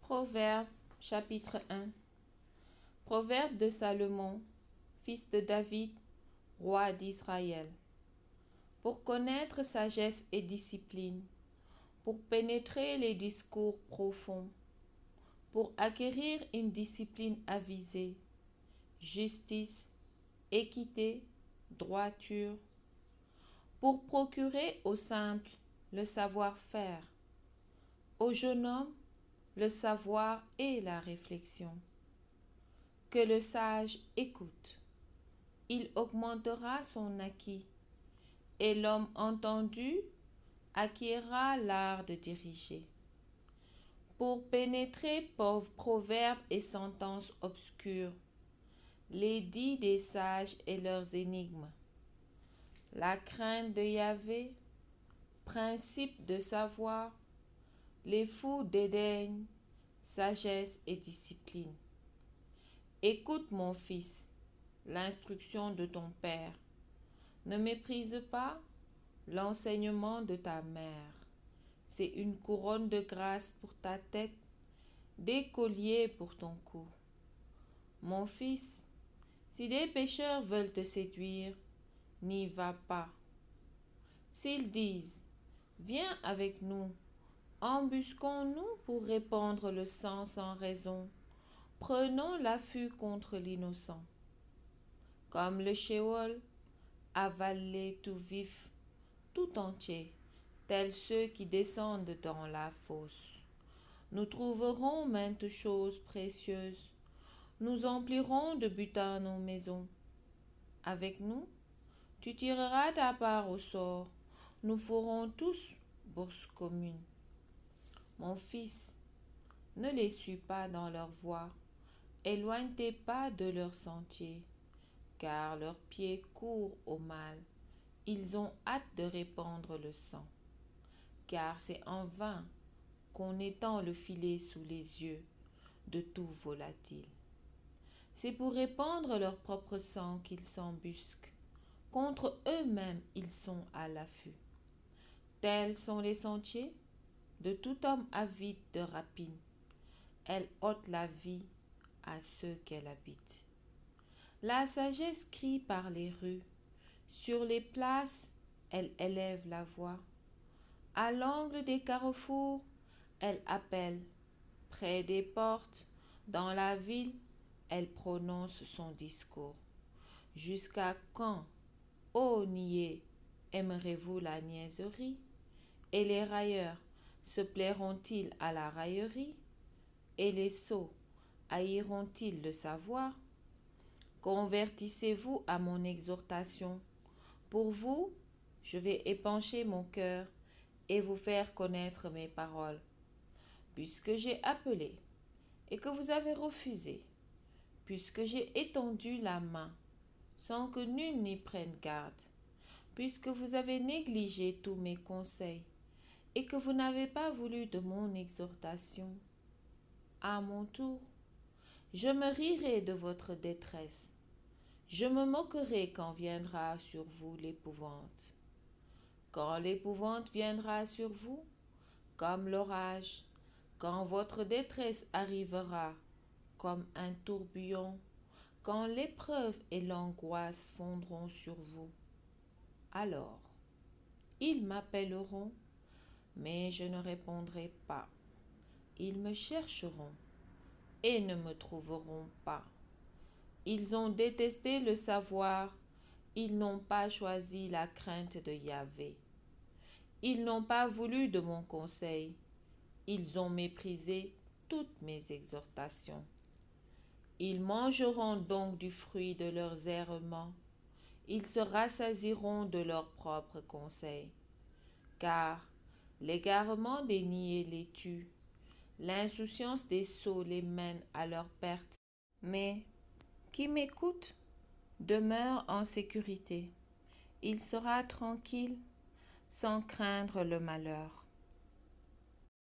Proverbe chapitre 1. Proverbe de Salomon, fils de David, roi d'Israël. Pour connaître sagesse et discipline, pour pénétrer les discours profonds, pour acquérir une discipline avisée, justice, équité, droiture, pour procurer aux simples le savoir-faire, au jeune homme le savoir et la réflexion. Que le sage écoute, il augmentera son acquis, et l'homme entendu acquérera l'art de diriger. Pour pénétrer proverbes et sentences obscures, les dits des sages et leurs énigmes. La crainte de Yahvé, principe de savoir, les fous dédaignent sagesse et discipline. Écoute, mon fils, l'instruction de ton père. Ne méprise pas l'enseignement de ta mère. C'est une couronne de grâce pour ta tête, des colliers pour ton cou. Mon fils, si des pécheurs veulent te séduire, n'y va pas. S'ils disent, viens avec nous, embusquons-nous pour répandre le sang sans raison, prenons l'affût contre l'innocent. Comme le Sheol, avalez tout vif, tout entier, tels ceux qui descendent dans la fosse. Nous trouverons maintes choses précieuses, nous emplirons de butin nos maisons. Avec nous, tu tireras ta part au sort, nous ferons tous bourse commune. Mon fils, ne les suis pas dans leur voie, éloigne tes pas de leurs sentiers, car leurs pieds courent au mal, ils ont hâte de répandre le sang. Car c'est en vain qu'on étend le filet sous les yeux de tout volatile. C'est pour répandre leur propre sang qu'ils s'embusquent, contre eux-mêmes ils sont à l'affût. Tels sont les sentiers de tout homme avide de rapine. Elle ôte la vie à ceux qu'elle habite. La sagesse crie par les rues, sur les places, elle élève la voix. À l'angle des carrefours, elle appelle. Près des portes, dans la ville, elle prononce son discours. Jusqu'à quand, ô niais, aimerez-vous la niaiserie? Et les railleurs se plairont-ils à la raillerie? Et les sots haïront-ils le savoir? Convertissez-vous à mon exhortation. Pour vous, je vais épancher mon cœur et vous faire connaître mes paroles. Puisque j'ai appelé et que vous avez refusé, puisque j'ai étendu la main sans que nul n'y prenne garde, puisque vous avez négligé tous mes conseils et que vous n'avez pas voulu de mon exhortation, à mon tour, je me rirai de votre détresse. Je me moquerai quand viendra sur vous l'épouvante. Quand l'épouvante viendra sur vous, comme l'orage, quand votre détresse arrivera comme un tourbillon, quand l'épreuve et l'angoisse fondront sur vous, alors ils m'appelleront, mais je ne répondrai pas. Ils me chercheront et ne me trouveront pas. Ils ont détesté le savoir, ils n'ont pas choisi la crainte de Yahvé. Ils n'ont pas voulu de mon conseil, ils ont méprisé toutes mes exhortations. Ils mangeront donc du fruit de leurs errements, ils se rassasieront de leurs propres conseils. Car l'égarement des niais les tue, l'insouciance des sots les mène à leur perte. Mais qui m'écoute demeure en sécurité. Il sera tranquille sans craindre le malheur.